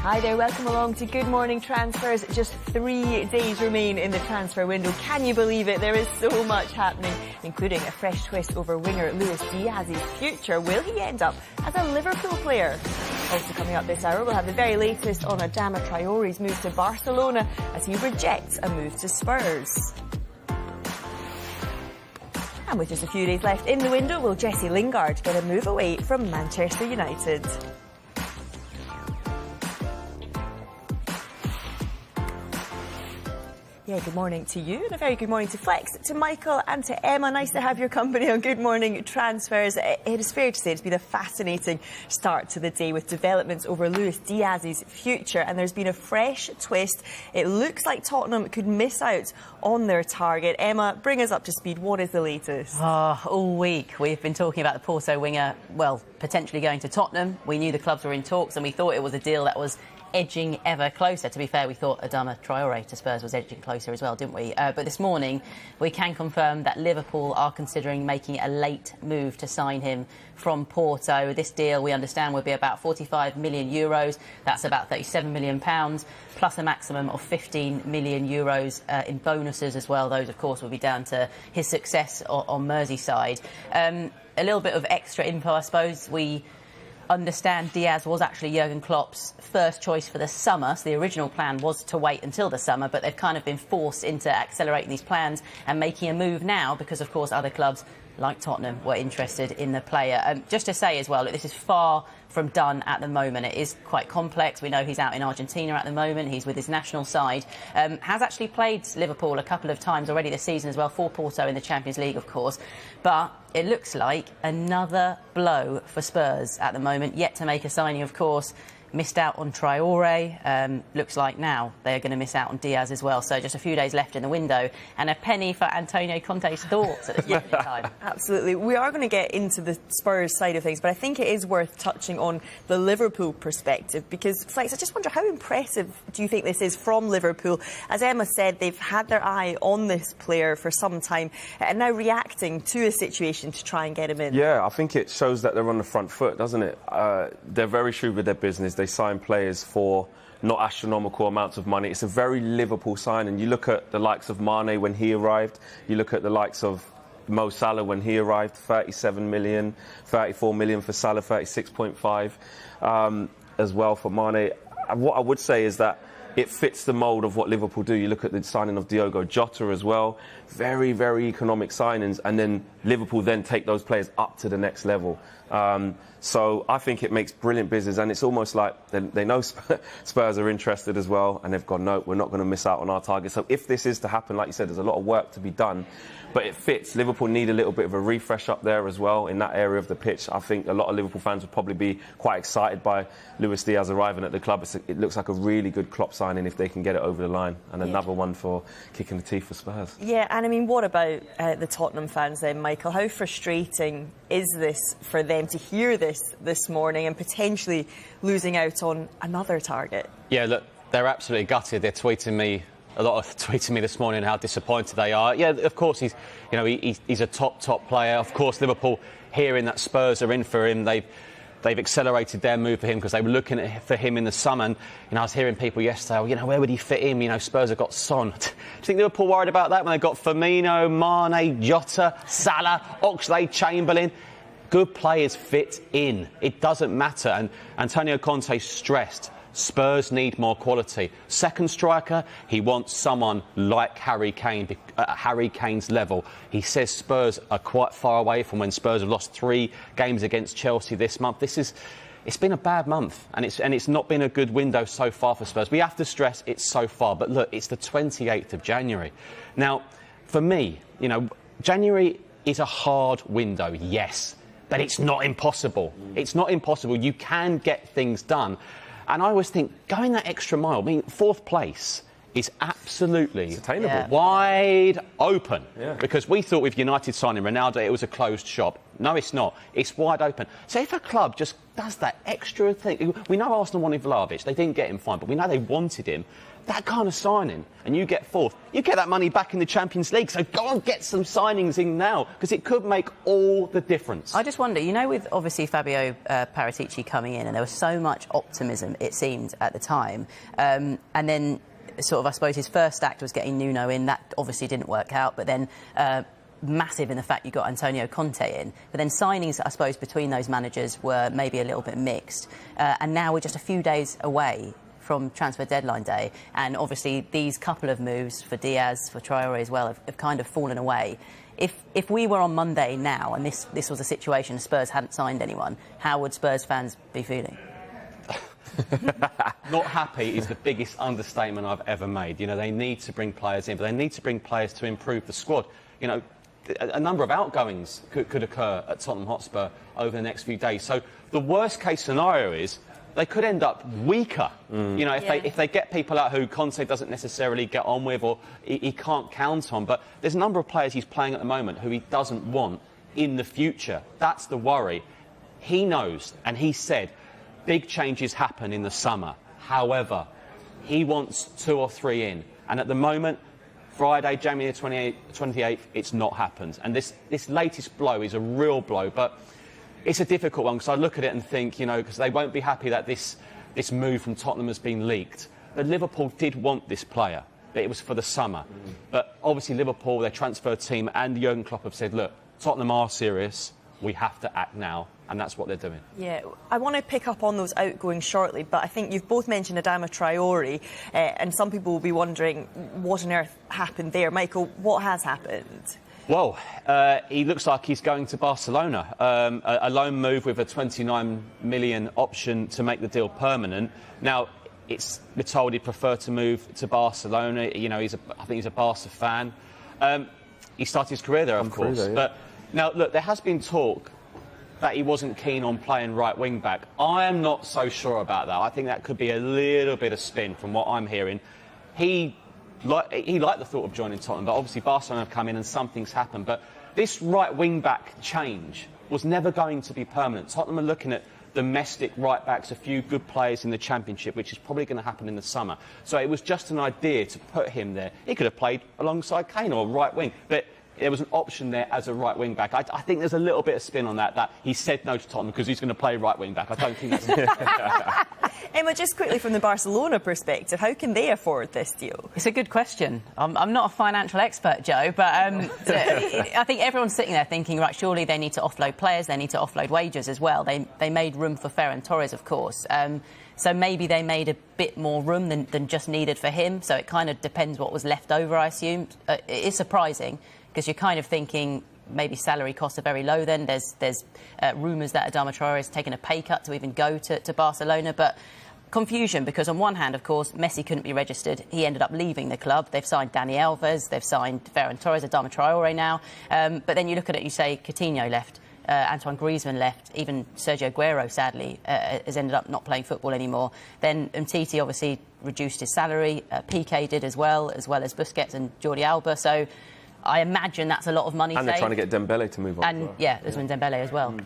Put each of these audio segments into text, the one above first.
Hi there, welcome along to Good Morning Transfers. Just 3 days remain in the transfer window. Can you believe it? There is so much happening, including a fresh twist over winger Luis Diaz's future. Will he end up as a Liverpool player? Also coming up this hour, we'll have the very latest on Adama Traore's move to Barcelona as he rejects a move to Spurs. And with just a few days left in the window, will Jesse Lingard get a move away from Manchester United? Yeah, good morning to you and a very good morning to Flex, to Michael and to Emma. Nice to have your company on Good Morning Transfers. It is fair to say it's been a fascinating start to the day with developments over Luis Diaz's future, and there's been a fresh twist. It looks like Tottenham could miss out on their target. Emma, bring us up to speed. What is the latest? All week we've been talking about the Porto winger, well, potentially going to Tottenham. We knew the clubs were in talks and we thought it was a deal that was edging ever closer. To be fair, we thought Adama Traore to Spurs was edging closer as well, didn't we? But this morning, we can confirm that Liverpool are considering making a late move to sign him from Porto. This deal, we understand, will be about 45 million euros. That's about 37 million pounds, plus a maximum of 15 million euros in bonuses as well. Those, of course, will be down to his success on Merseyside. A little bit of extra info, I suppose. We understand Diaz was actually Jurgen Klopp's first choice for the summer, so the original plan was to wait until the summer, but they've kind of been forced into accelerating these plans and making a move now because, of course, other clubs like Tottenham were interested in the player. Just to say as well, that this is far from done at the moment. It is quite complex. We know he's out in Argentina at the moment. He's with his national side. Has actually played Liverpool a couple of times already this season as well, for Porto in the Champions League, of course. But it looks like another blow for Spurs at the moment. Yet to make a signing, of course. Missed out on Traore. Looks like now they're going to miss out on Diaz as well. So just a few days left in the window and a penny for Antonio Conte's thoughts at this point in time. Absolutely. We are going to get into the Spurs side of things, but I think it is worth touching on the Liverpool perspective because, Flex, I just wonder how impressive do you think this is from Liverpool? As Emma said, they've had their eye on this player for some time and now reacting to a situation to try and get him in. Yeah, I think it shows that they're on the front foot, doesn't it? They're very shrewd with their business. They sign players for not astronomical amounts of money. It's a very Liverpool signing. You look at the likes of Mane when he arrived. You look at the likes of Mo Salah when he arrived, 37 million, 34 million for Salah, 36.5 as well for Mane. What I would say is that it fits the mould of what Liverpool do. You look at the signing of Diogo Jota as well. Very, very economic signings. And then Liverpool then take those players up to the next level. So I think it makes brilliant business. And it's almost like they know Spurs are interested as well. And they've gone, no, we're not going to miss out on our target. So if this is to happen, like you said, there's a lot of work to be done. But it fits. Liverpool need a little bit of a refresh up there as well in that area of the pitch. I think a lot of Liverpool fans would probably be quite excited by Luis Diaz arriving at the club. It looks like a really good Klopp signing if they can get it over the line. And another one for kicking the teeth for Spurs. Yeah, and I mean, what about the Tottenham fans then, Michael? How frustrating is this for them to hear this morning and potentially losing out on another target? Yeah, look, they're absolutely gutted. They're tweeting me. A lot of tweeting me this morning how disappointed they are. Yeah, of course he's a top player. Of course Liverpool, hearing that Spurs are in for him, they've accelerated their move for him because they were looking for him in the summer. And I was hearing people yesterday, where would he fit in? Spurs have got Son. Do you think Liverpool worried about that when they got Firmino, Mane, Jota, Salah, Oxlade-Chamberlain? Good players fit in. It doesn't matter. And Antonio Conte stressed Spurs need more quality. Second striker, he wants someone like Harry Kane, at Harry Kane's level. He says Spurs are quite far away from when Spurs have lost 3 games against Chelsea this month. It's been a bad month, and it's not been a good window so far for Spurs. We have to stress it's so far, but look, it's the 28th of January. Now, for me, January is a hard window, yes, but it's not impossible. It's not impossible. You can get things done. And I always think, going that extra mile, 4th place is absolutely attainable. wide open. Yeah. Because we thought with United signing Ronaldo it was a closed shop. No, it's not. It's wide open. So if a club just does that extra thing... We know Arsenal wanted Vlahovic. They didn't get him fine, but we know they wanted him. That kind of signing, and you get fourth, you get that money back in the Champions League. So go and get some signings in now, because it could make all the difference. I just wonder, you know, with obviously Fabio Paratici coming in, and there was so much optimism, it seemed, at the time, and then sort of, I suppose, his first act was getting Nuno in. That obviously didn't work out, but then massive in the fact you got Antonio Conte in. But then signings, I suppose, between those managers were maybe a little bit mixed. And now we're just a few days away from transfer deadline day, and obviously these couple of moves for Diaz, for Traore as well, have kind of fallen away. If we were on Monday now and this was a situation Spurs hadn't signed anyone, how would Spurs fans be feeling? Not happy is the biggest understatement I've ever made. You know, they need to bring players in, but they need to bring players to improve the squad. You know, a number of outgoings could occur at Tottenham Hotspur over the next few days. So the worst case scenario is they could end up weaker. You know, if they get people out who Conte doesn't necessarily get on with or he can't count on. But there's a number of players he's playing at the moment who he doesn't want in the future. That's the worry. He knows, and he said, big changes happen in the summer. However, he wants 2 or 3 in. And at the moment, Friday, January 28th, it's not happened. And this latest blow is a real blow. But it's a difficult one, because I look at it and think, you know, because they won't be happy that this move from Tottenham has been leaked. But Liverpool did want this player. But it was for the summer. But obviously Liverpool, their transfer team, and Jurgen Klopp have said, look, Tottenham are serious. We have to act now. And that's what they're doing. Yeah, I want to pick up on those outgoings shortly, but I think you've both mentioned Adama Traore, and some people will be wondering what on earth happened there. Michael, what has happened? Well, he looks like he's going to Barcelona. A loan move with a 29 million option to make the deal permanent. Now, we're told he'd prefer to move to Barcelona. You know, I think he's a Barca fan. He started his career there, of course. There, yeah. But now, look, there has been talk that he wasn't keen on playing right wing back. I am not so sure about that. I think that could be a little bit of spin from what I'm hearing. He liked the thought of joining Tottenham, but obviously Barcelona have come in and something's happened. But this right wing back change was never going to be permanent. Tottenham are looking at domestic right backs, a few good players in the Championship, which is probably going to happen in the summer. So it was just an idea to put him there. He could have played alongside Kane or right wing, but there was an option there as a right wing back. I think there's a little bit of spin on that he said no to Tottenham because he's going to play right wing back. I don't think that's... Emma, just quickly from the Barcelona perspective, how can they afford this deal? It's a good question. I'm not a financial expert, Joe, but I think everyone's sitting there thinking, right, surely they need to offload players, they need to offload wages as well. They made room for Ferran Torres, of course. So maybe they made a bit more room than just needed for him. So it kind of depends what was left over, I assume. It is surprising, because you're kind of thinking maybe salary costs are very low then. There's rumours that Adama Traore has taken a pay cut to even go to Barcelona. But confusion, because on one hand, of course, Messi couldn't be registered. He ended up leaving the club. They've signed Dani Alves, they've signed Ferran Torres, Adama Traore now. But then you look at it, you say Coutinho left, Antoine Griezmann left, even Sergio Aguero, sadly, has ended up not playing football anymore. Then Umtiti obviously reduced his salary. Piqué did as well as Busquets and Jordi Alba. So I imagine that's a lot of money. And they're trying to get Ndombele to move on. And yeah, there's Ndombele as well.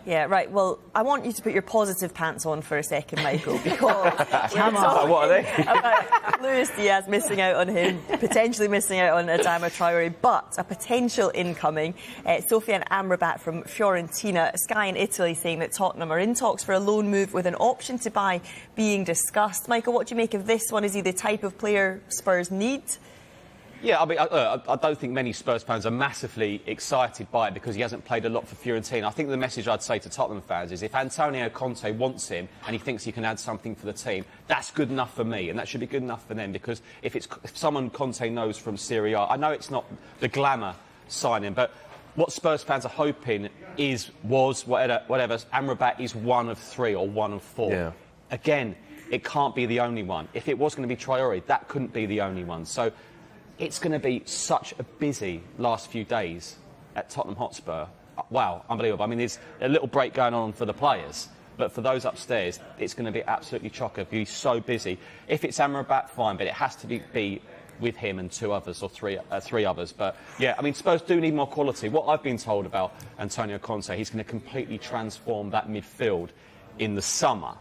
Yeah, right. Well, I want you to put your positive pants on for a second, Michael, because what are they? about Luis Diaz missing out on him, potentially missing out on Adama Traore, but a potential incoming. Sofiane Amrabat from Fiorentina, Sky in Italy saying that Tottenham are in talks for a loan move with an option to buy being discussed. Michael, what do you make of this one? Is he the type of player Spurs need? Yeah, I mean, I don't think many Spurs fans are massively excited by it because he hasn't played a lot for Fiorentina. I think the message I'd say to Tottenham fans is if Antonio Conte wants him and he thinks he can add something for the team, that's good enough for me, and that should be good enough for them, because if someone Conte knows from Serie A, I know it's not the glamour signing, but what Spurs fans are hoping was whatever, Amrabat is one of 3 or one of 4. Yeah. Again, it can't be the only one. If it was going to be Traore, that couldn't be the only one. So it's going to be such a busy last few days at Tottenham Hotspur. Wow, unbelievable. I mean, there's a little break going on for the players, But for those upstairs, it's going to be absolutely chocker. He's so busy. If it's Amrabat, fine, but it has to be with him and two others or three others. But yeah, I mean, Spurs do need more quality. What I've been told about Antonio Conte, he's going to completely transform that midfield in the summer.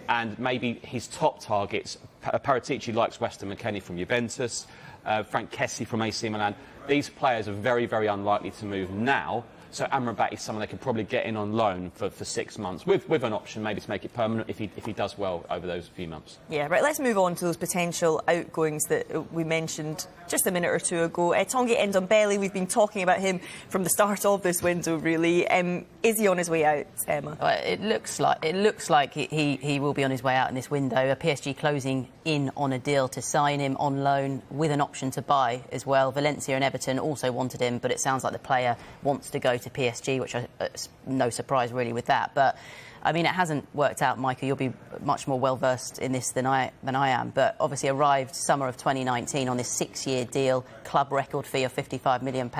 And maybe his top targets, Paratici likes Weston McKennie from Juventus, Frank Kessie from AC Milan. These players are very, very unlikely to move now. So Amrabat is someone they could probably get in on loan for 6 months, with an option maybe to make it permanent if he does well over those few months. Yeah, right, let's move on to those potential outgoings that we mentioned just a minute or two ago. Tanguy Ndombele, we've been talking about him from the start of this window, really. Is he on his way out, Emma? It looks like he will be on his way out in this window. PSG closing in on a deal to sign him on loan with an option to buy as well. Valencia and Everton also wanted him, but it sounds like the player wants to go to PSG, which no surprise really with that. But I mean, it hasn't worked out, Michael. You'll be much more well versed in this than I am. But obviously arrived summer of 2019 on this 6-year deal, club record fee of £55 million,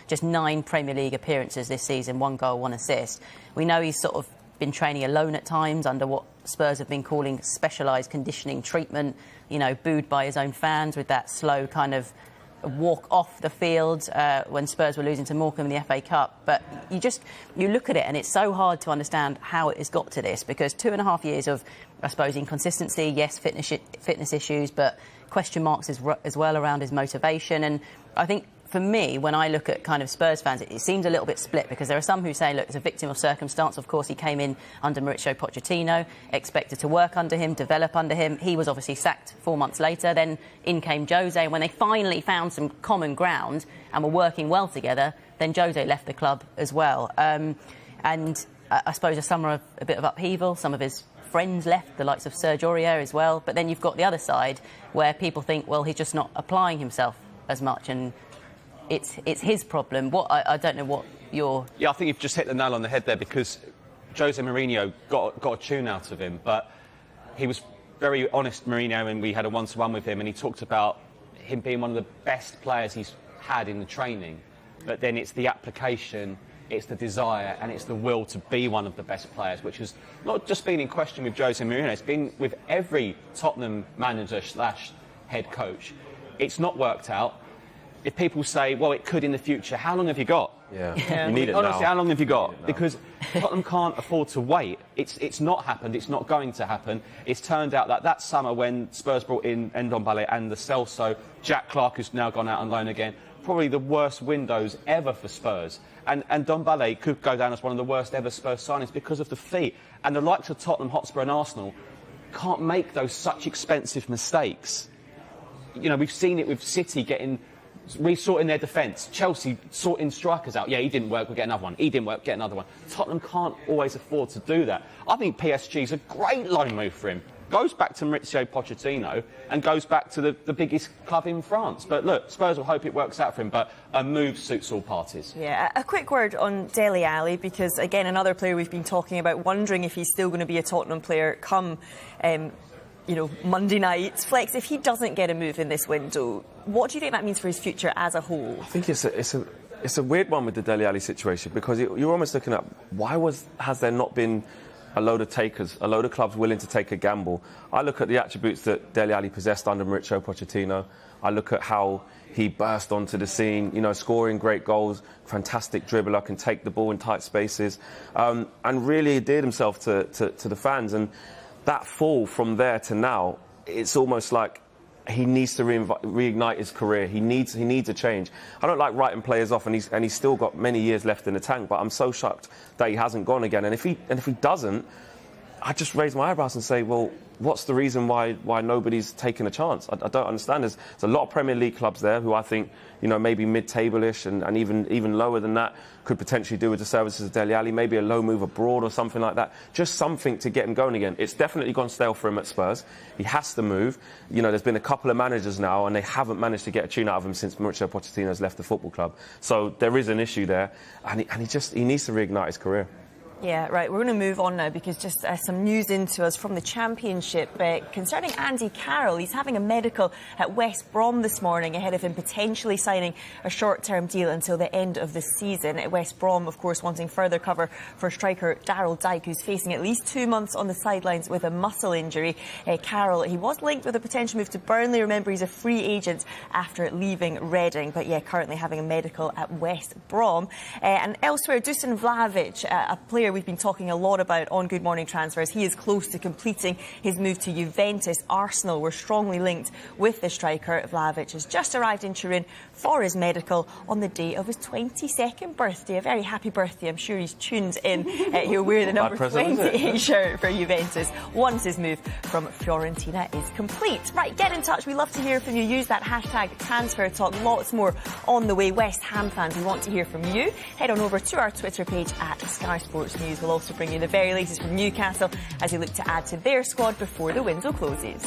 just 9 Premier League appearances this season, 1 goal, 1 assist. We know he's sort of been training alone at times under what Spurs have been calling specialised conditioning treatment. You know, booed by his own fans with that slow kind of walk off the field when Spurs were losing to Morecambe in the FA Cup. But you look at it and it's so hard to understand how it has got to this, because 2.5 years of, I suppose, inconsistency, yes, fitness issues, but question marks as well around his motivation. And I think for me, when I look at kind of Spurs fans, it seems a little bit split, because there are some who say, look, it's a victim of circumstance. Of course, he came in under Mauricio Pochettino, expected to work under him, develop under him. He was obviously sacked 4 months later. Then in came Jose. When they finally found some common ground and were working well together, then Jose left the club as well. And I suppose a summer of a bit of upheaval. Some of his friends left, the likes of Serge Aurier as well. But then you've got the other side where people think, well, he's just not applying himself as much, and it's his problem. I don't know what your... Yeah, I think you've just hit the nail on the head there, because Jose Mourinho got a tune out of him, but he was very honest, Mourinho, and we had a one-to-one with him, and he talked about him being one of the best players he's had in the training. But then it's the application, it's the desire, and it's the will to be one of the best players, which has not just been in question with Jose Mourinho, it's been with every Tottenham manager / head coach. It's not worked out. If people say, well, it could in the future, how long have you got? Yeah. You need it Honestly, now. how long have you got? Because Tottenham can't afford to wait. It's not happened. It's not going to happen. It's turned out that summer when Spurs brought in Ndombele and the Celso, Jack Clarke, who's now gone out on loan again, probably the worst windows ever for Spurs. And Ndombele could go down as one of the worst ever Spurs signings because of the fee. And the likes of Tottenham, Hotspur and Arsenal can't make those such expensive mistakes. You know, we've seen it with City resorting their defence. Chelsea sorting strikers out. Yeah, he didn't work, we'll get another one. He didn't work, get another one. Tottenham can't always afford to do that. I think PSG's a great loan move for him. Goes back to Mauricio Pochettino and goes back to the biggest club in France. But look, Spurs will hope it works out for him, but a move suits all parties. Yeah, a quick word on Dele Alli, because, again, another player we've been talking about, wondering if he's still going to be a Tottenham player come Monday night. Flex, if he doesn't get a move in this window, what do you think that means for his future as a whole? I think it's a weird one with the Dele Alli situation, because you're almost looking at has there not been a load of takers, a load of clubs willing to take a gamble. I look at the attributes that Dele Alli possessed under Mauricio Pochettino. I look at how he burst onto the scene, scoring great goals, fantastic dribbler, can take the ball in tight spaces, and really endeared himself to the fans. And that fall from there to now, it's almost like he needs to reignite his career. He needs a change. I don't like writing players off, and he's still got many years left in the tank. But I'm so shocked that he hasn't gone again. And if he doesn't, I just raise my eyebrows and say, well, what's the reason why nobody's taking a chance? I don't understand. There's a lot of Premier League clubs there who I think, maybe mid-table-ish and even lower than that could potentially do with the services of Dele Alli, maybe a low move abroad or something like that. Just something to get him going again. It's definitely gone stale for him at Spurs. He has to move. There's been a couple of managers now and they haven't managed to get a tune out of him since Mauricio Pochettino's left the football club. So there is an issue there, and he needs to reignite his career. Yeah, right. We're going to move on now because just some news into us from the Championship concerning Andy Carroll. He's having a medical at West Brom this morning ahead of him potentially signing a short-term deal until the end of the season. At West Brom, of course, wanting further cover for striker Daryl Dike, who's facing at least 2 months on the sidelines with a muscle injury. Carroll, he was linked with a potential move to Burnley. Remember, he's a free agent after leaving Reading, but yeah, currently having a medical at West Brom. And elsewhere, Dusan Vlahovic, a player we've been talking a lot about on Good Morning Transfers. He is close to completing his move to Juventus. Arsenal were strongly linked with the striker. Vlahovic has just arrived in Turin for his medical on the day of his 22nd birthday. A very happy birthday. I'm sure he's tuned in. He'll wear the number 28 shirt for Juventus once his move from Fiorentina is complete. Right, get in touch. We love to hear from you. Use that hashtag transfer talk. Lots more on the way. West Ham fans, we want to hear from you. Head on over to our Twitter page at Sky Sports News. We'll also bring you the very latest from Newcastle as they look to add to their squad before the window closes.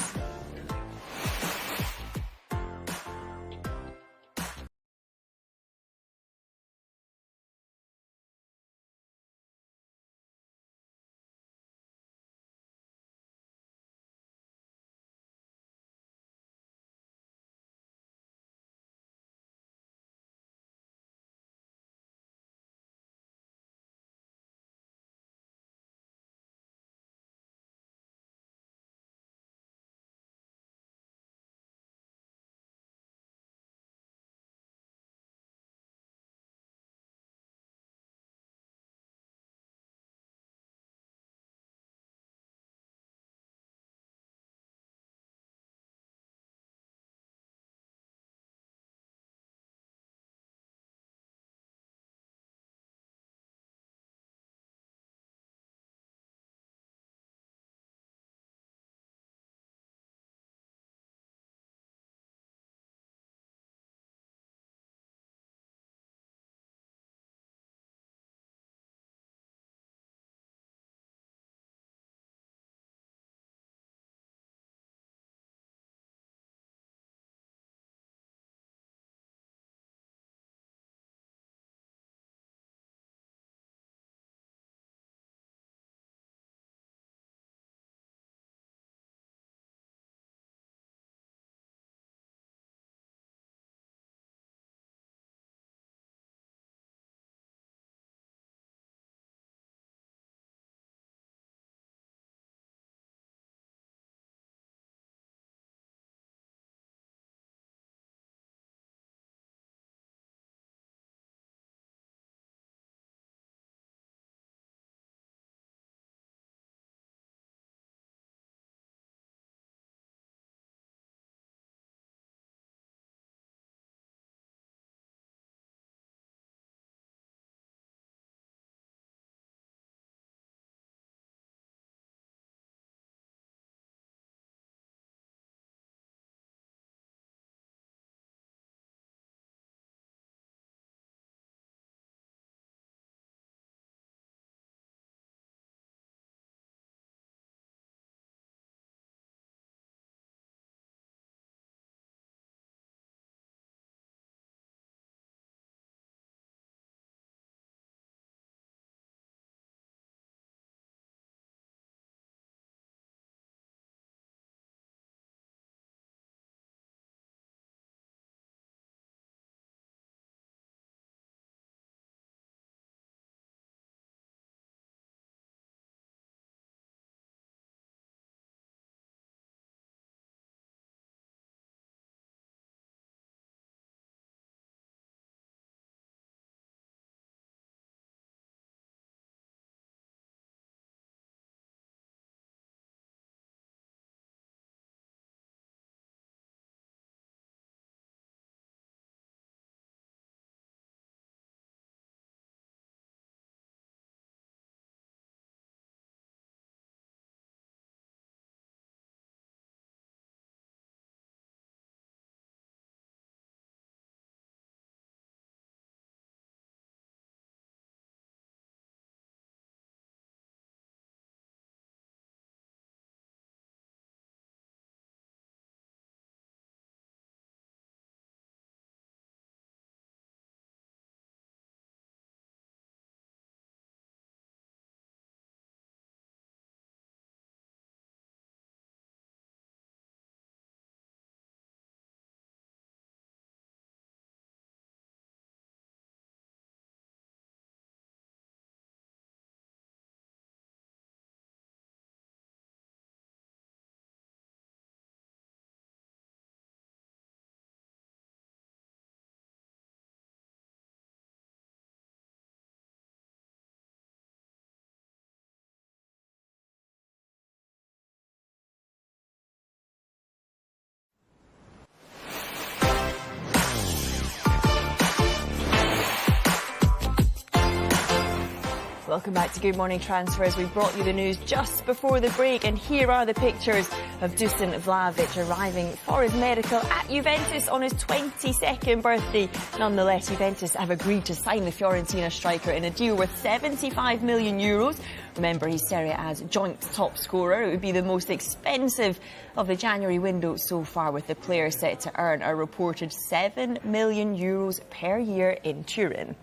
Welcome back to Good Morning Transfers. We brought you the news just before the break, and here are the pictures of Dusan Vlahovic arriving for his medical at Juventus on his 22nd birthday. Nonetheless, Juventus have agreed to sign the Fiorentina striker in a deal worth €75 million. Remember, he's Serie A's joint top scorer. It would be the most expensive of the January window so far, with the player set to earn a reported €7 million per year in Turin.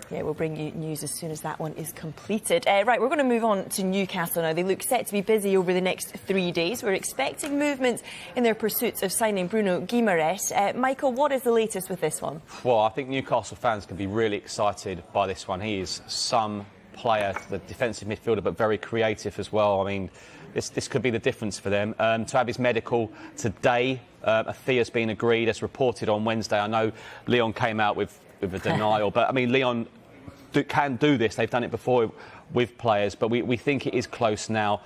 Yeah, we'll bring you news as soon as that one is completed. Right, we're going to move on to Newcastle now. They look set to be busy over the next 3 days. We're expecting movements in their pursuits of signing Bruno Guimaraes. Michael, what is the latest with this one? Well, I think Newcastle fans can be really excited by this one. He is some player, the defensive midfielder, but very creative as well. I mean, this could be the difference for them. To have his medical today, a fee has been agreed, as reported on Wednesday. I know Lyon came out with a denial, but I mean, Lyon can do this. They've done it before with players, but we think it is close now.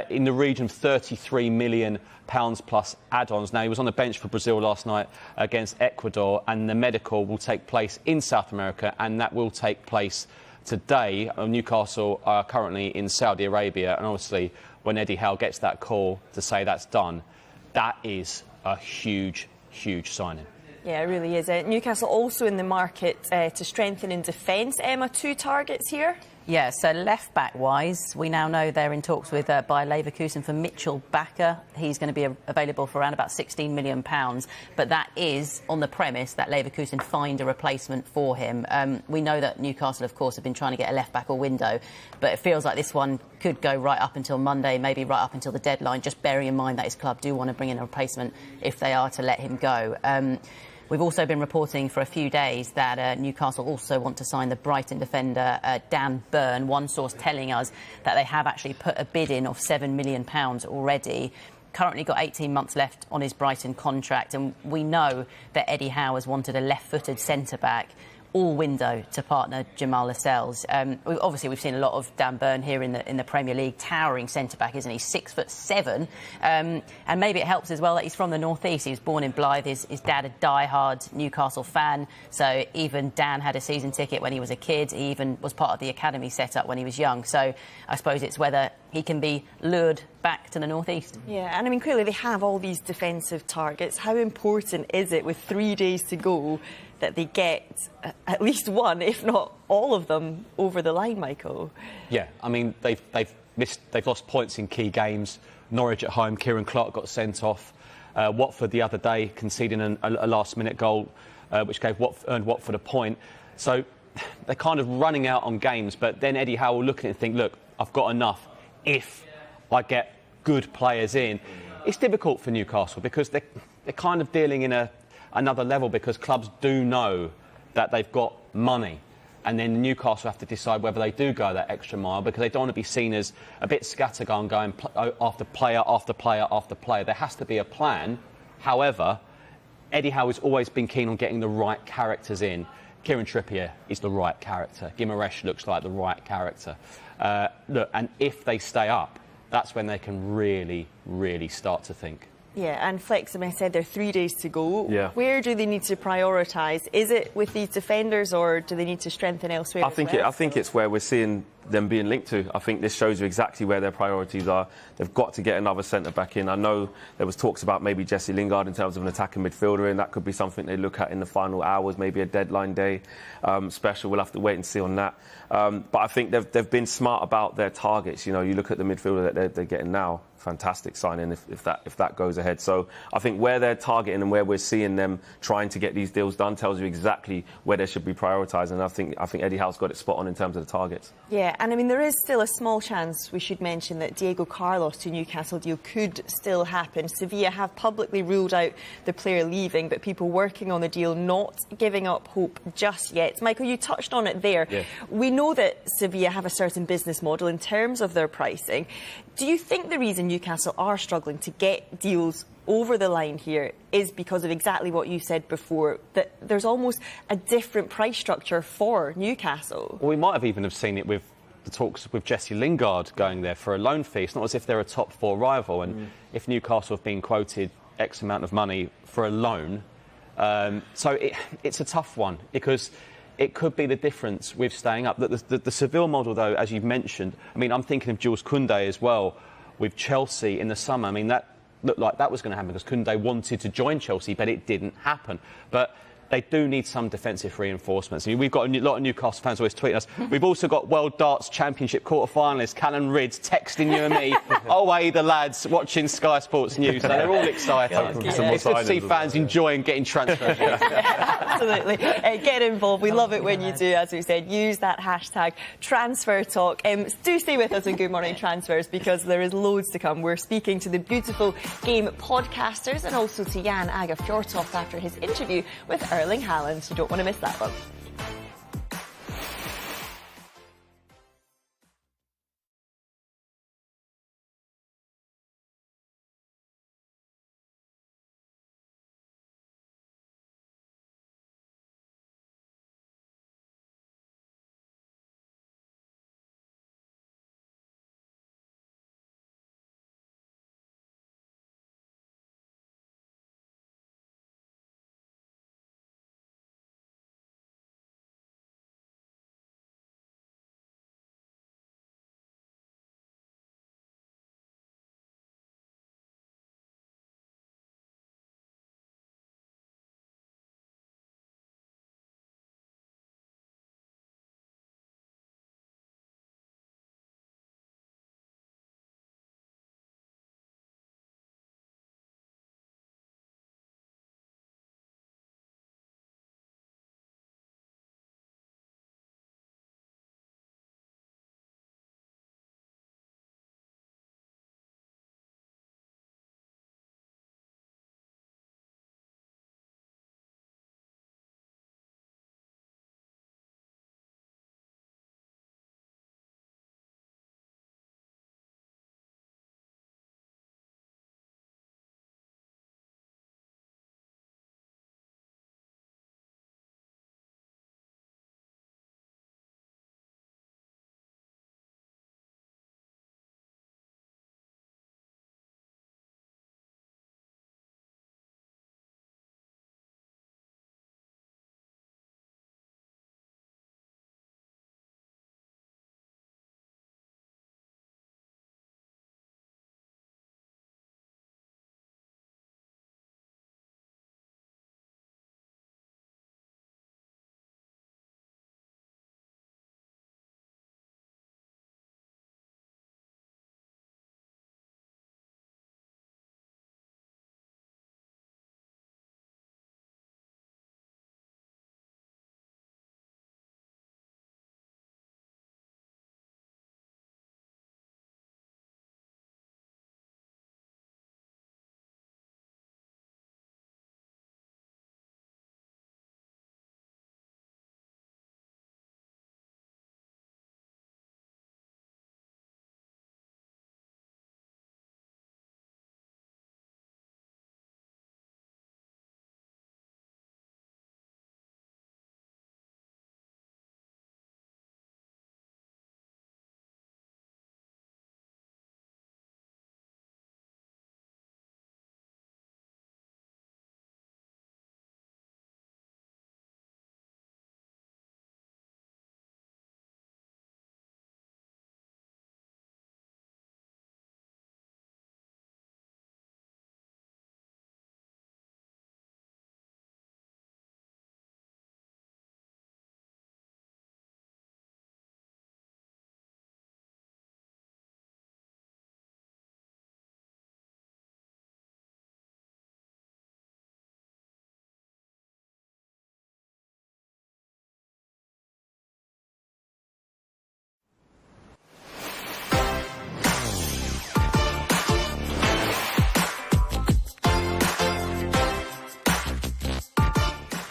In the region of £33 million plus add-ons. Now, he was on the bench for Brazil last night against Ecuador, and the medical will take place in South America, and that will take place today. Newcastle are currently in Saudi Arabia, and obviously when Eddie Howe gets that call to say that's done, that is a huge, huge signing. Yeah, it really is. Newcastle also in the market to strengthen in defence. Emma, 2 targets here? Yeah, so left-back wise, we now know they're in talks with Bayer Leverkusen for Mitchell Bakker. He's going to be available for around about £16 million, but that is on the premise that Leverkusen find a replacement for him. We know that Newcastle, of course, have been trying to get a left-back all window, but it feels like this one could go right up until Monday, maybe right up until the deadline, just bearing in mind that his club do want to bring in a replacement if they are to let him go. We've also been reporting for a few days that Newcastle also want to sign the Brighton defender Dan Burn. One source telling us that they have actually put a bid in of £7 million already. Currently got 18 months left on his Brighton contract, and we know that Eddie Howe has wanted a left-footed centre-back all window to partner Jamal Lascelles. We've seen a lot of Dan Burn here in the Premier League, towering centre-back, isn't he? 6'7", and maybe it helps as well that he's from the northeast. He was born in Blythe. His dad a die-hard Newcastle fan, so even Dan had a season ticket when he was a kid. He even was part of the academy set-up when he was young. So I suppose it's whether he can be lured back to the northeast. Yeah, and I mean, clearly they have all these defensive targets. How important is it with 3 days to go that they get at least one, if not all of them, over the line, Michael? Yeah, I mean, they've lost points in key games. Norwich at home, Kieran Clark got sent off. Watford the other day conceding a last-minute goal, which earned Watford a point. So they're kind of running out on games, but then Eddie Howe will look at it and think, look, I've got enough if I get good players in. It's difficult for Newcastle because they're kind of dealing in another level, because clubs do know that they've got money, and then Newcastle have to decide whether they do go that extra mile, because they don't want to be seen as a bit scattergun going after player after player after player. There has to be a plan. However, Eddie Howe has always been keen on getting the right characters in. Kieran Trippier is the right character. Guimaraes looks like the right character. Look, and if they stay up, that's when they can really, really start to think. Yeah, and Flexum, I said there are 3 days to go. Yeah. Where do they need to prioritise? Is it with these defenders, or do they need to strengthen elsewhere? I think it's where we're seeing them being linked to. I think this shows you exactly where their priorities are. They've got to get another centre-back in. I know there was talks about maybe Jesse Lingard in terms of an attacking midfielder, and that could be something they look at in the final hours, maybe a deadline day special. We'll have to wait and see on that. But I think they've been smart about their targets. You know, you look at the midfielder that they're getting now. Fantastic signing if that goes ahead. So I think where they're targeting and where we're seeing them trying to get these deals done tells you exactly where they should be prioritising. And I think Eddie Howe's got it spot on in terms of the targets. Yeah, and I mean, there is still a small chance, we should mention, that Diego Carlos to Newcastle deal could still happen. Sevilla have publicly ruled out the player leaving, but people working on the deal not giving up hope just yet. Michael, you touched on it there. Yeah. We know that Sevilla have a certain business model in terms of their pricing. Do you think the reason Newcastle are struggling to get deals over the line here is because of exactly what you said before, that there's almost a different price structure for Newcastle? Well, we might have even seen it with the talks with Jesse Lingard going there for a loan fee. It's not as if they're a top four rival, and if Newcastle have been quoted X amount of money for a loan, so it's a tough one, because it could be the difference with staying up. The Seville model, though, as you've mentioned, I mean, I'm thinking of Jules Koundé as well with Chelsea in the summer. I mean, that looked like that was going to happen because Koundé wanted to join Chelsea, but it didn't happen. But they do need some defensive reinforcements. I mean, we've got a lot of Newcastle fans always tweeting us. We've also got World Darts Championship quarter-finalists, Callum Ridds, texting you and me, away the lads, watching Sky Sports News. So they're all excited. It's good to see fans enjoying getting transfers. Absolutely. Get involved. We love it when you do, as we said. Use that hashtag Transfer Talk. Do stay with us on Good Morning Transfers because there is loads to come. We're speaking to the Beautiful Game podcasters and also to Jan Aga Fjortoft after his interview with Erling Haaland. You don't want to miss that one.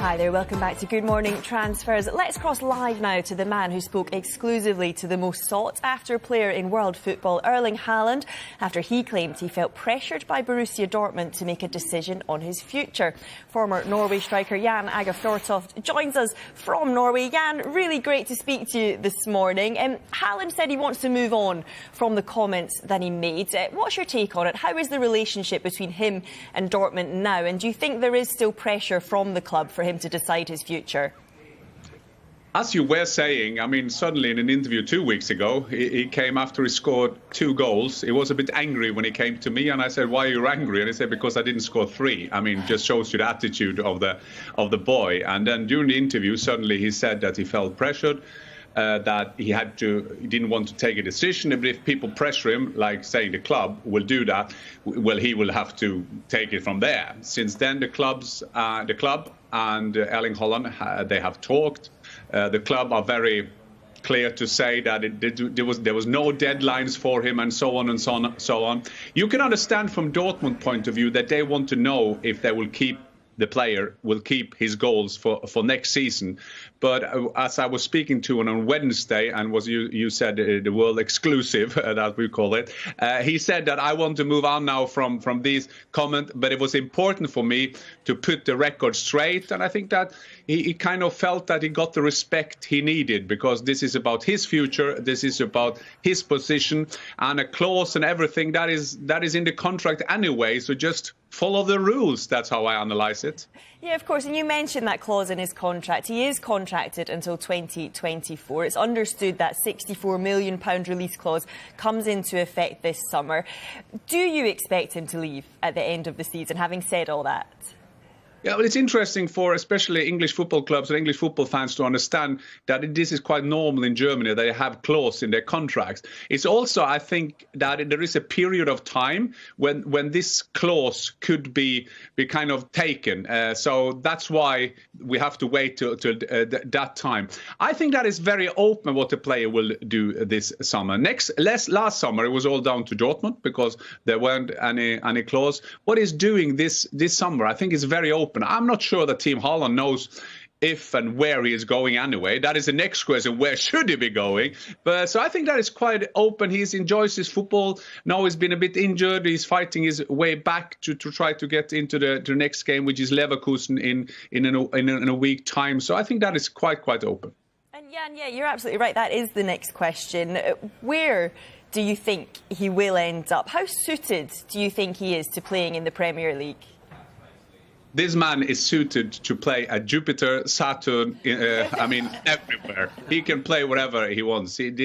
Hi there, welcome back to Good Morning Transfers. Let's cross live now to the man who spoke exclusively to the most sought-after player in world football, Erling Haaland, after he claimed he felt pressured by Borussia Dortmund to make a decision on his future. Former Norway striker Jan Aga Fjortoft joins us from Norway. Jan, really great to speak to you this morning. Haaland said he wants to move on from the comments that he made. What's your take on it? How is the relationship between him and Dortmund now? And do you think there is still pressure from the club for him to decide his future? As you were saying, I mean, suddenly in an interview 2 weeks ago, he came after he scored 2 goals. He was a bit angry when he came to me, and I said, "Why are you angry?" And he said, "Because I didn't score 3." I mean, just shows you the attitude of the boy. And then during the interview, suddenly he said that he felt pressured, that he didn't want to take a decision. But if people pressure him, like saying the club will do that, well, he will have to take it from there. Since then, the club and Erling Haaland, they have talked. The club are very clear to say that there was no deadlines for him, and so on and so on and so on. You can understand from Dortmund point of view that they want to know if they will keep the player, will keep his goals for next season. But as I was speaking to him on Wednesday, and you said the world exclusive, that we call it, he said that I want to move on now from this comment, but it was important for me to put the record straight. And I think that he kind of felt that he got the respect he needed, because this is about his future, this is about his position, and a clause and everything that is in the contract anyway. So just follow the rules. That's how I analyze it. Yeah, of course. And you mentioned that clause in his contract. He is contracted until 2024. It's understood that £64 million release clause comes into effect this summer. Do you expect him to leave at the end of the season, having said all that? Yeah, well, it's interesting for especially English football clubs and English football fans to understand that this is quite normal in Germany. They have clause in their contracts. It's also, I think, that there is a period of time when this clause could be kind of taken. So that's why we have to wait till that time. I think that is very open what the player will do this summer. Last summer, it was all down to Dortmund because there weren't any clause. What he's doing this summer, I think, is very open. I'm not sure that Team Haaland knows if and where he is going anyway. That is the next question. Where should he be going? But so I think that is quite open. He enjoys his football. Now he's been a bit injured. He's fighting his way back to try to get into the next game, which is Leverkusen in a week time. So I think that is quite open. And Jan, yeah, you're absolutely right. That is the next question. Where do you think he will end up? How suited do you think he is to playing in the Premier League? This man is suited to play at Jupiter, Saturn, I mean, everywhere. He can play wherever he wants. He will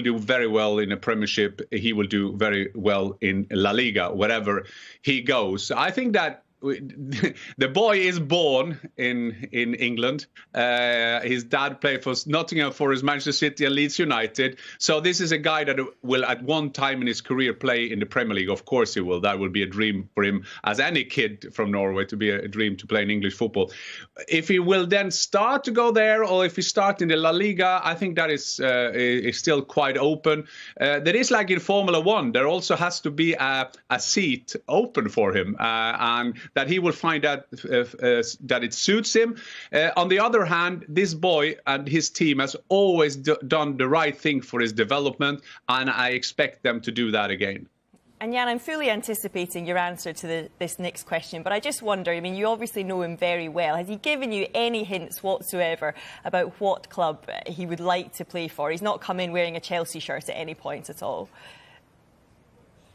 do very well in the Premiership. He will do very well in La Liga, wherever he goes. I think that the boy is born in England. His dad played for Nottingham Forest, Manchester City and Leeds United. So this is a guy that will at one time in his career play in the Premier League. Of course he will. That will be a dream for him, as any kid from Norway, to be a dream to play in English football. If he will then start to go there, or if he starts in the La Liga, I think that is still quite open. There is, like in Formula 1, there also has to be a seat open for him, and that he will find out that it suits him. On the other hand, this boy and his team has always done the right thing for his development, and I expect them to do that again. And Jan, I'm fully anticipating your answer to this next question, but I just wonder, I mean, you obviously know him very well. Has he given you any hints whatsoever about what club he would like to play for? He's not come in wearing a Chelsea shirt at any point at all.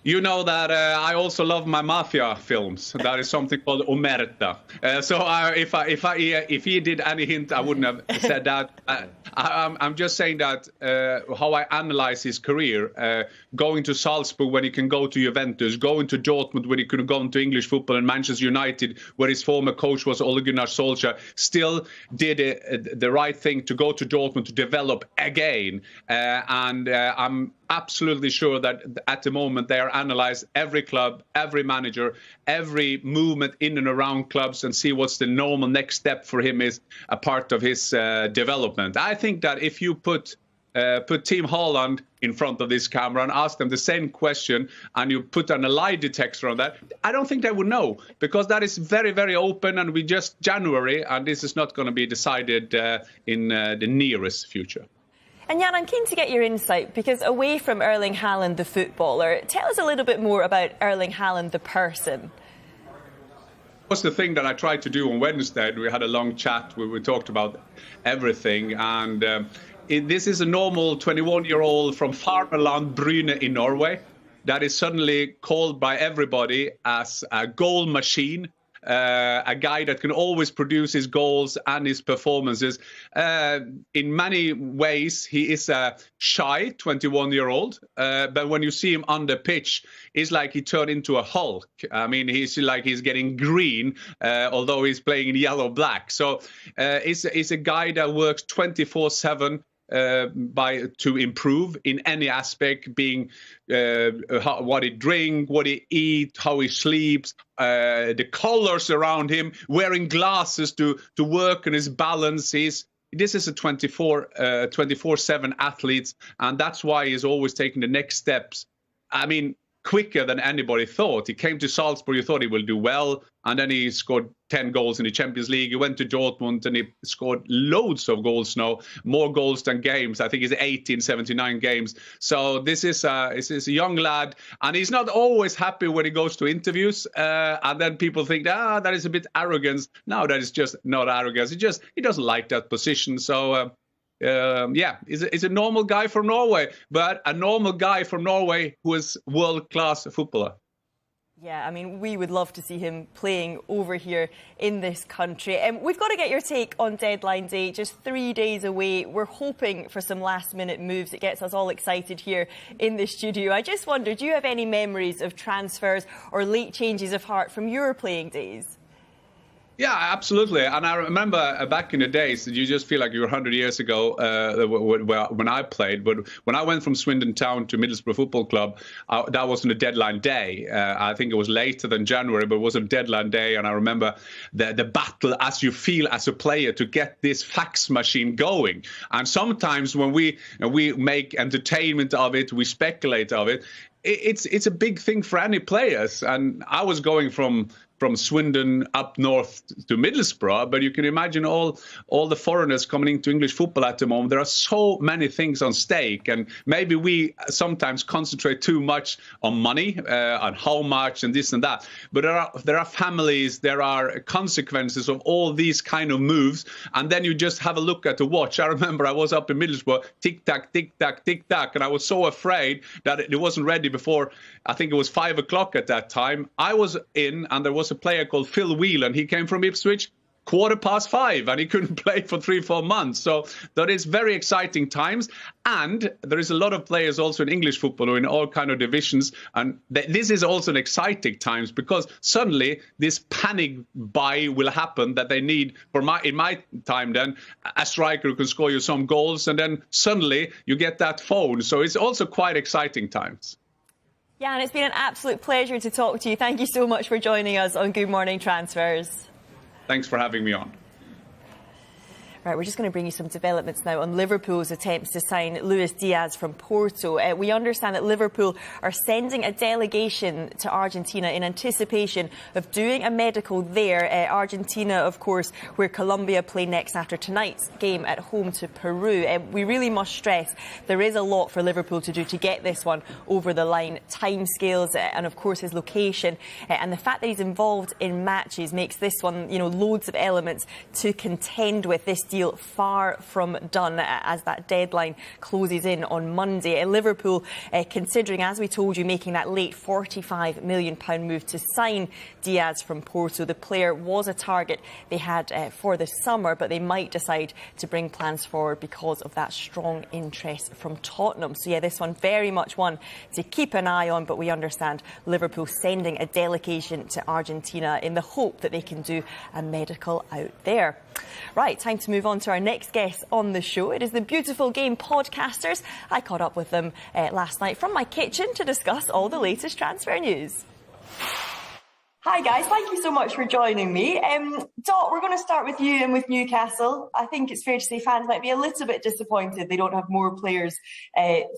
You know that I also love my mafia films. That is something called Omerta. So if he did any hint, I wouldn't have said that. I'm just saying that how I analyze his career, going to Salzburg when he can go to Juventus, going to Dortmund when he could have gone to English football, and Manchester United, where his former coach was Ole Gunnar Solskjaer, still did the right thing to go to Dortmund to develop again. I'm absolutely sure that at the moment they are analyze every club, every manager, every movement in and around clubs, and see what's the normal next step for him is a part of his development. I think that if you put Team Haaland in front of this camera and ask them the same question, and you put a lie detector on that, I don't think they would know, because that is very, very open, and we just January, and this is not going to be decided in the nearest future. And Jan, I'm keen to get your insight, because away from Erling Haaland, the footballer, tell us a little bit more about Erling Haaland, the person. Was the thing that I tried to do on Wednesday. We had a long chat where we talked about everything, and this is a normal 21-year-old from Farmerland, Bryne in Norway, that is suddenly called by everybody as a goal machine, a guy that can always produce his goals and his performances. In many ways, he is a shy 21-year-old, but when you see him on the pitch, it's like he turned into a Hulk. I mean, he's getting green, although he's playing in yellow-black. So he's a guy that works 24/7 to improve in any aspect, being what he drink, what he eat, how he sleeps, the colors around him, wearing glasses to work on his balance. This is a 24/7 athlete, and that's why he's always taking the next steps. I mean, quicker than anybody thought. He came to Salzburg, you thought he will do well, and then he scored 10 goals in the Champions League. He went to Dortmund and he scored loads of goals now, more goals than games. I think he's 79 games. So this is a young lad, and he's not always happy when he goes to interviews. And then people think, that is a bit arrogance. No, that is just not arrogance. He doesn't like that position. So he's a normal guy from Norway, but a normal guy from Norway who is world-class footballer. Yeah, I mean, we would love to see him playing over here in this country. We've got to get your take on deadline day, just 3 days away. We're hoping for some last-minute moves. It gets us all excited here in the studio. I just wonder, do you have any memories of transfers or late changes of heart from your playing days? Yeah, absolutely. And I remember back in the days, you just feel like you were 100 years ago when I played. But when I went from Swindon Town to Middlesbrough Football Club, that wasn't a deadline day. I think it was later than January, but it was a deadline day. And I remember the battle as you feel as a player to get this fax machine going. And sometimes when we make entertainment of it, we speculate of it, it's a big thing for any players. And I was going from Swindon up north to Middlesbrough, but you can imagine all the foreigners coming into English football at the moment. There are so many things on stake, and maybe we sometimes concentrate too much on money, on how much and this and that. But there are families, there are consequences of all these kind of moves, and then you just have a look at the watch. I remember I was up in Middlesbrough, tick-tack, tick-tack, tick-tack, and I was so afraid that it wasn't ready before, I think it was 5 o'clock at that time. I was in, and there was a player called Phil Whelan. He came from Ipswich 5:15, and he couldn't play for 3-4 months. So that is very exciting times. And there is a lot of players also in English football or in all kind of divisions. And this is also an exciting times, because suddenly this panic buy will happen that they need. In my time then, a striker who can score you some goals, and then suddenly you get that phone. So it's also quite exciting times. Yeah, and it's been an absolute pleasure to talk to you. Thank you so much for joining us on Good Morning Transfers. Thanks for having me on. Right, we're just going to bring you some developments now on Liverpool's attempts to sign Luis Diaz from Porto. We understand that Liverpool are sending a delegation to Argentina in anticipation of doing a medical there. Argentina, of course, where Colombia play next after tonight's game at home to Peru. We really must stress there is a lot for Liverpool to do to get this one over the line. Timescales and, of course, his location and the fact that he's involved in matches makes this one, loads of elements to contend with. This deal far from done as that deadline closes in on Monday. Liverpool, considering, as we told you, making that late £45 million move to sign Diaz from Porto. The player was a target they had for the summer, but they might decide to bring plans forward because of that strong interest from Tottenham. So yeah, this one very much one to keep an eye on, but we understand Liverpool sending a delegation to Argentina in the hope that they can do a medical out there. Right, time to move on to our next guest on the show. It is the Beautiful Game podcasters. I caught up with them last night from my kitchen to discuss all the latest transfer news. Hi guys, thank you so much for joining me. Dot, we're going to start with you and with Newcastle. I think it's fair to say fans might be a little bit disappointed they don't have more players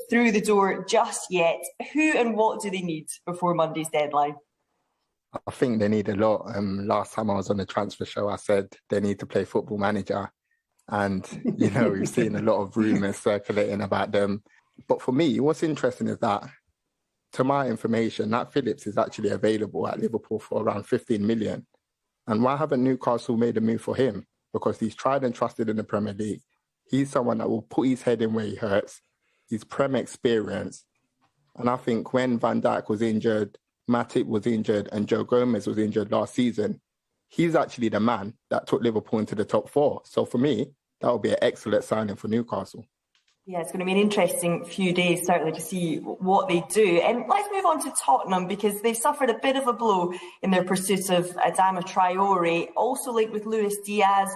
through the door just yet. Who and what do they need before Monday's deadline? I think they need a lot. Last time I was on the transfer show, I said they need to play Football Manager. And, we've seen a lot of rumours circulating about them. But for me, what's interesting is that, to my information, Nat Phillips is actually available at Liverpool for around 15 million. And why haven't Newcastle made a move for him? Because he's tried and trusted in the Premier League. He's someone that will put his head in where he hurts. He's Prem experience. And I think when Van Dijk was injured, Matip was injured and Joe Gomez was injured last season, he's actually the man that took Liverpool into the top four. So for me, that would be an excellent signing for Newcastle. Yeah, it's going to be an interesting few days, certainly, to see what they do. And let's move on to Tottenham, because they've suffered a bit of a blow in their pursuit of Adama Traore, also linked with Luis Diaz.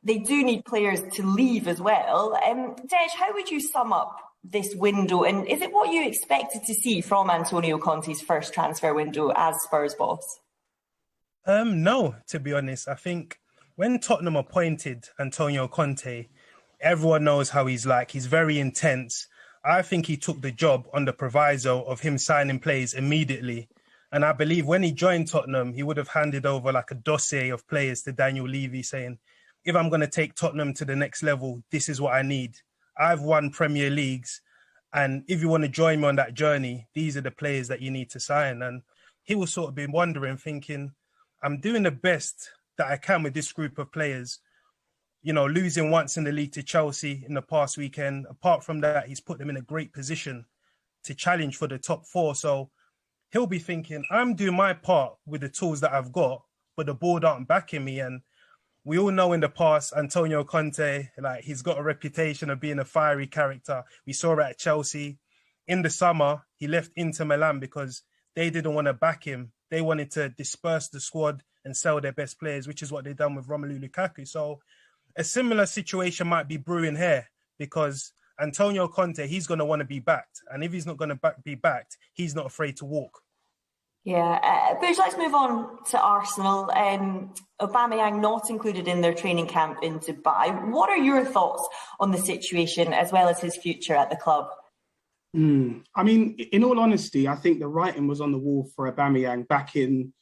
They do need players to leave as well. Dej, how would you sum up this window? And is it what you expected to see from Antonio Conte's first transfer window as Spurs boss? No, to be honest. I think when Tottenham appointed Antonio Conte, everyone knows how he's like. He's very intense. I think he took the job on the proviso of him signing players immediately. And I believe when he joined Tottenham, he would have handed over like a dossier of players to Daniel Levy saying, if I'm going to take Tottenham to the next level, this is what I need. I've won Premier Leagues. And if you want to join me on that journey, these are the players that you need to sign. And he will sort of be wondering, thinking, I'm doing the best that I can with this group of players. You know, losing once in the league to Chelsea in the past weekend. Apart from that, he's put them in a great position to challenge for the top four. So he'll be thinking, I'm doing my part with the tools that I've got, but the board aren't backing me. And we all know in the past, Antonio Conte, like, he's got a reputation of being a fiery character. We saw it at Chelsea. In the summer, he left Inter Milan because they didn't want to back him. They wanted to disperse the squad and sell their best players, which is what they've done with Romelu Lukaku. So a similar situation might be brewing here, because Antonio Conte, he's going to want to be backed. And if he's not going to be backed, he's not afraid to walk. Yeah, Boosh, let's move on to Arsenal. Aubameyang not included in their training camp in Dubai. What are your thoughts on the situation as well as his future at the club? I mean, in all honesty, I think the writing was on the wall for Aubameyang back in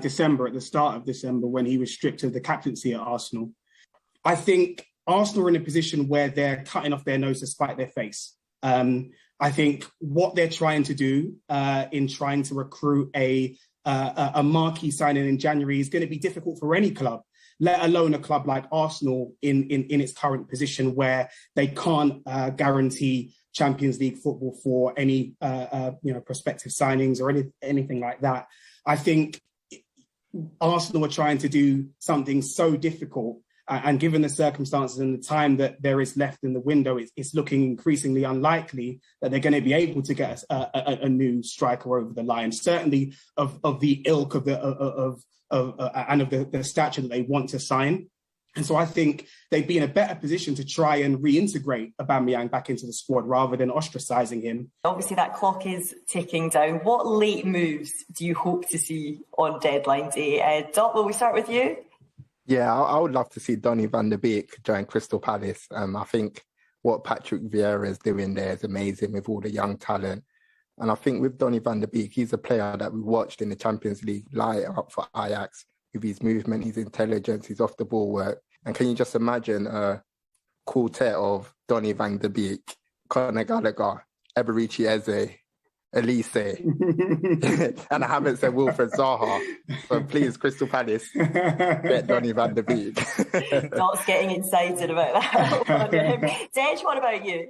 December, at the start of December, when he was stripped of the captaincy at Arsenal. I think Arsenal are in a position where they're cutting off their nose to spite their face. I think what they're trying to do in trying to recruit a marquee signing in January is going to be difficult for any club, let alone a club like Arsenal in its current position, where they can't guarantee Champions League football for any prospective signings or anything like that. I think Arsenal are trying to do something so difficult. And given the circumstances and the time that there is left in the window, it's looking increasingly unlikely that they're going to be able to get a new striker over the line. Certainly of the ilk of the stature that they want to sign. And so I think they'd be in a better position to try and reintegrate Aubameyang back into the squad rather than ostracising him. Obviously, that clock is ticking down. What late moves do you hope to see on deadline day? Dot, will we start with you? Yeah, I would love to see Donny van der Beek join Crystal Palace. I think what Patrick Vieira is doing there is amazing with all the young talent. And I think with Donny van der Beek, he's a player that we watched in the Champions League light up for Ajax with his movement, his intelligence, his off-the-ball work. And can you just imagine a quartet of Donny van der Beek, Conor Gallagher, Eberici Eze, Elise, and I haven't said Wilfred Zaha. So please, Crystal Palace, get Donny van der Beek. Not getting excited about that. Dej, what about you?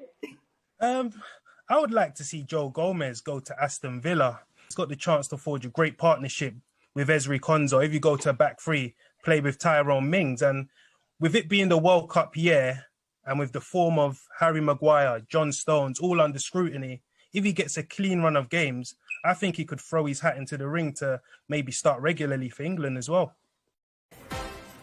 I would like to see Joe Gomez go to Aston Villa. He's got the chance to forge a great partnership with Ezri Konsa. If you go to a back three, play with Tyrone Mings. And with it being the World Cup year, and with the form of Harry Maguire, John Stones, all under scrutiny, if he gets a clean run of games, I think he could throw his hat into the ring to maybe start regularly for England as well.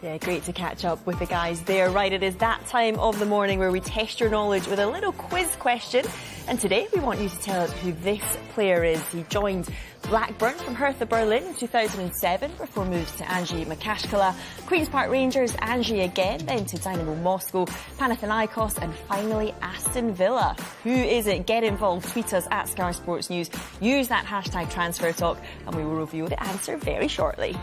Yeah, great to catch up with the guys there. Right, it is that time of the morning where we test your knowledge with a little quiz question. And today we want you to tell us who this player is. He joined Blackburn from Hertha Berlin in 2007 before moves to Anzhi Makashkala, Queen's Park Rangers, Anzhi again, then to Dynamo Moscow, Panathinaikos and finally Aston Villa. Who is it? Get involved. Tweet us at Sky Sports News. Use that hashtag Transfer Talk and we will reveal the answer very shortly.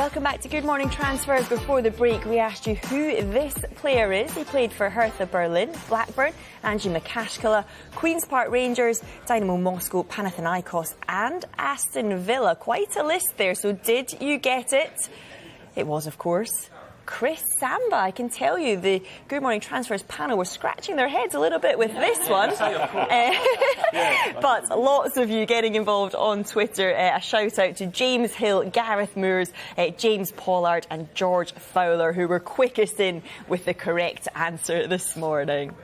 Welcome back to Good Morning Transfers. Before the break, we asked you who this player is. He played for Hertha Berlin, Blackburn, Angie Makashkala, Queen's Park Rangers, Dynamo Moscow, Panathinaikos and Aston Villa. Quite a list there, so did you get it? It was, of course, Chris Samba. I can tell you the Good Morning Transfers panel were scratching their heads a little bit with this one. But lots of you getting involved on Twitter. A shout out to James Hill, Gareth Moores, James Pollard and George Fowler, who were quickest in with the correct answer this morning.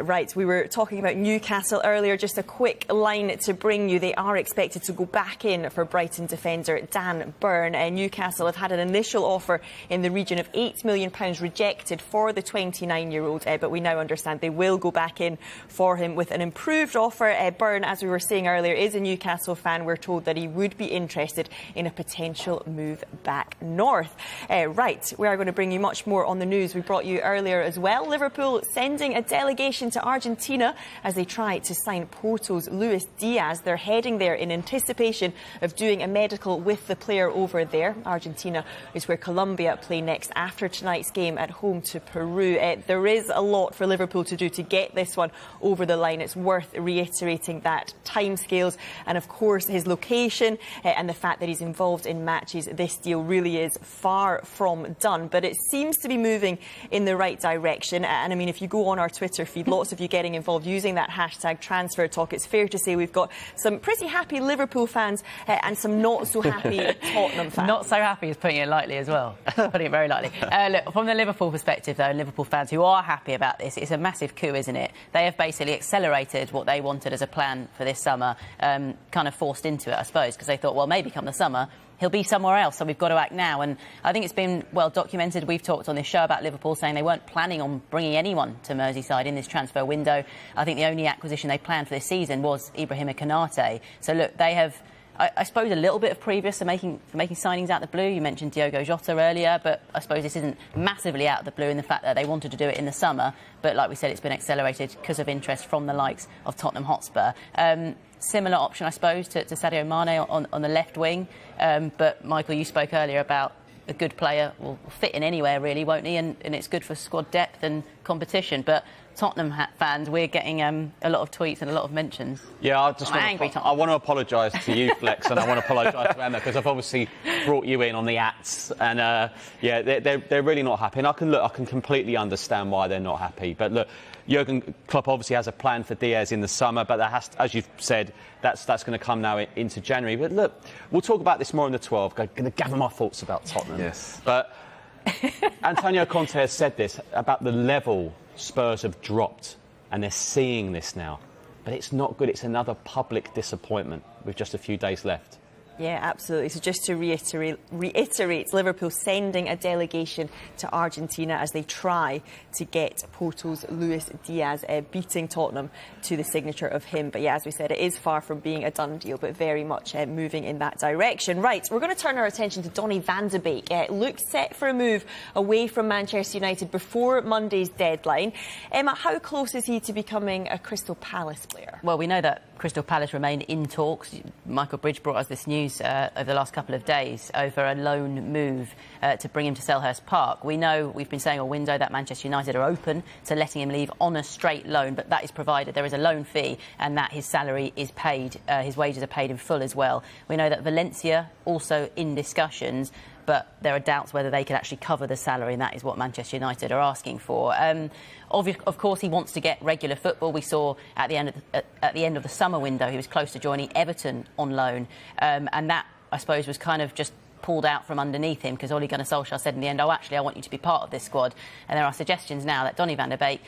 Right, we were talking about Newcastle earlier. Just a quick line to bring you. They are expected to go back in for Brighton defender Dan Burn. Newcastle have had an initial offer in the region of £8 million rejected for the 29-year-old, but we now understand they will go back in for him with an improved offer. Burn, as we were saying earlier, is a Newcastle fan. We're told that he would be interested in a potential move back north. Right, we are going to bring you much more on the news we brought you earlier as well. Liverpool sending a delegation to Argentina as they try to sign Porto's Luis Diaz. They're heading there in anticipation of doing a medical with the player over there. Argentina is where Colombia play next after tonight's game at home to Peru. There is a lot for Liverpool to do to get this one over the line. It's worth reiterating that. Timescales and, of course, his location and the fact that he's involved in matches. This deal really is far from done, but it seems to be moving in the right direction. And I mean, if you go on our Twitter feed, lots of you getting involved using that hashtag transfer talk. It's fair to say we've got some pretty happy Liverpool fans and some not so happy Tottenham fans. Not so happy is putting it lightly as well. Putting it very lightly. Look, from the Liverpool perspective, though, Liverpool fans who are happy about this, it's a massive coup, isn't it? They have basically accelerated what they wanted as a plan for this summer, kind of forced into it, I suppose, because they thought, well, maybe come the summer, he'll be somewhere else, so we've got to act now. And I think it's been well documented. We've talked on this show about Liverpool saying they weren't planning on bringing anyone to Merseyside in this transfer window. I think the only acquisition they planned for this season was Ibrahima Konate. So look, they have, I suppose, a little bit of previous to making signings out of the blue. You mentioned Diogo Jota earlier, but I suppose this isn't massively out of the blue in the fact that they wanted to do it in the summer. But like we said, it's been accelerated because of interest from the likes of Tottenham Hotspur. Similar option, I suppose, to Sadio Mane on the left wing. But, Michael, you spoke earlier about a good player will fit in anywhere, really, won't he? And it's good for squad depth and competition. But Tottenham fans, we're getting a lot of tweets and a lot of mentions. Yeah, I want to apologise to you, Flex, and I want to apologise to Emma, because I've obviously brought you in on the ats. And, yeah, they're really not happy. And I can completely understand why they're not happy. But, look, Jurgen Klopp obviously has a plan for Diaz in the summer, but that has, as you've said, that's going to come now into January. But look, we'll talk about this more in the 12. I'm going to gather my thoughts about Tottenham. Yes. But Antonio Conte has said this about the level Spurs have dropped, and they're seeing this now. But it's not good. It's another public disappointment with just a few days left. Yeah, absolutely. So just to reiterate, Liverpool sending a delegation to Argentina as they try to get Porto's Luis Diaz, beating Tottenham to the signature of him. But yeah, as we said, it is far from being a done deal, but very much moving in that direction. Right, we're going to turn our attention to Donny van de Beek. Looks set for a move away from Manchester United before Monday's deadline. Emma, how close is he to becoming a Crystal Palace player? Well, we know that Crystal Palace remain in talks. Michael Bridge brought us this news over the last couple of days over a loan move to bring him to Selhurst Park. We know, we've been saying all window, that Manchester United are open to letting him leave on a straight loan, but that is provided there is a loan fee and that his salary is paid, his wages are paid in full as well. We know that Valencia also in discussions, but there are doubts whether they could actually cover the salary, and that is what Manchester United are asking for. Of course, he wants to get regular football. We saw at the end of the summer window, he was close to joining Everton on loan, and that, I suppose, was kind of just pulled out from underneath him because Ole Gunnar Solskjaer said in the end, oh, actually, I want you to be part of this squad. And there are suggestions now that Donny van de Beek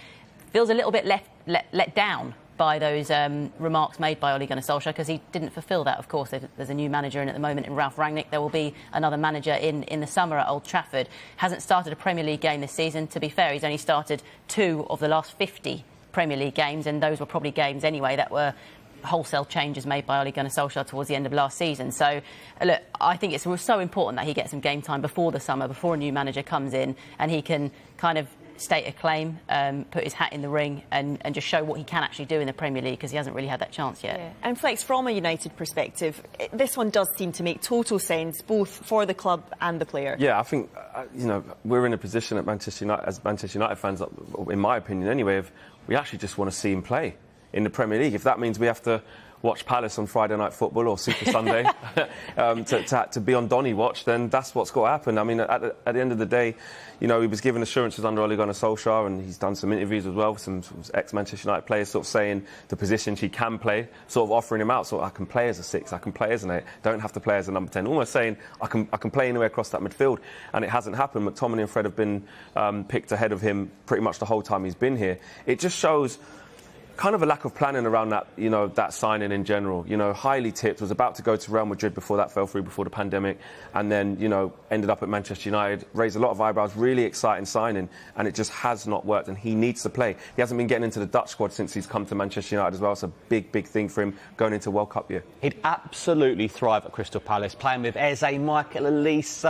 feels a little bit let down by those remarks made by Ole Gunnar Solskjaer, because he didn't fulfil that. Of course, there's a new manager in at the moment in Ralph Rangnick. There will be another manager in the summer at Old Trafford. Hasn't started a Premier League game this season. To be fair, he's only started 2 of the last 50 Premier League games, and those were probably games anyway that were wholesale changes made by Ole Gunnar Solskjaer towards the end of last season. So, look, I think it's so important that he gets some game time before the summer, before a new manager comes in, and he can kind of state a claim, put his hat in the ring and just show what he can actually do in the Premier League, because he hasn't really had that chance yet. Yeah. And Flex, from a United perspective, this one does seem to make total sense, both for the club and the player. Yeah, I think, we're in a position at Manchester United, as Manchester United fans, in my opinion anyway, if we actually just want to see him play in the Premier League. If that means we have to watch Palace on Friday Night Football or Super Sunday to be on Donny watch, then that's what's got to happen. I mean, at the end of the day, he was given assurances under Ole Gunnar Solskjaer, and he's done some interviews as well with some ex-Manchester United players sort of saying the positions he can play, sort of offering him out. So I can play as a 6, I can play as an 8, don't have to play as a number 10. Almost saying I can play anywhere across that midfield, and it hasn't happened. McTominay and Fred have been picked ahead of him pretty much the whole time he's been here. It just shows kind of a lack of planning around that, that signing in general. Highly tipped, was about to go to Real Madrid before that fell through, before the pandemic, and then, ended up at Manchester United, raised a lot of eyebrows, really exciting signing, and it just has not worked, and he needs to play. He hasn't been getting into the Dutch squad since he's come to Manchester United as well. It's a big, big thing for him going into World Cup year. He'd absolutely thrive at Crystal Palace, playing with Eze, Michael Elise,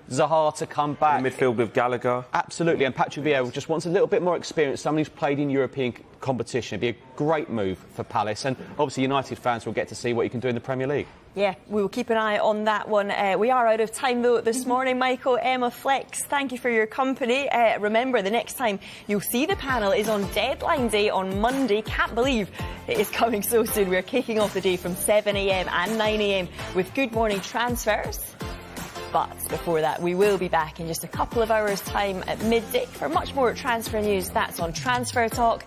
Zaha to come back. In the midfield with Gallagher. Absolutely, and Patrick Vieira just wants a little bit more experience, someone who's played in European competition. It'd be a great move for Palace, and obviously United fans will get to see what he can do in the Premier League. Yeah, we will keep an eye on that one. We are out of time, though, this morning. Michael, Emma, Flex, thank you for your company. Remember, the next time you'll see the panel is on deadline day on Monday. Can't believe it is coming so soon. We're kicking off the day from 7 a.m. and 9 a.m. with Good Morning Transfers. But before that, we will be back in just a couple of hours' time at midday for much more transfer news. That's on Transfer Talk.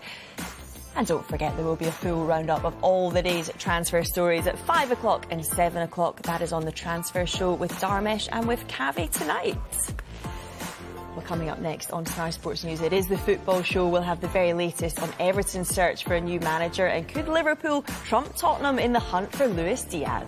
And don't forget, there will be a full roundup of all the day's transfer stories at 5 o'clock and 7 o'clock. That is on the Transfer Show with Dharmesh and with Kavi tonight. Well, coming up next on Sky Sports News, it is the Football Show. We'll have the very latest on Everton's search for a new manager, and could Liverpool trump Tottenham in the hunt for Luis Diaz?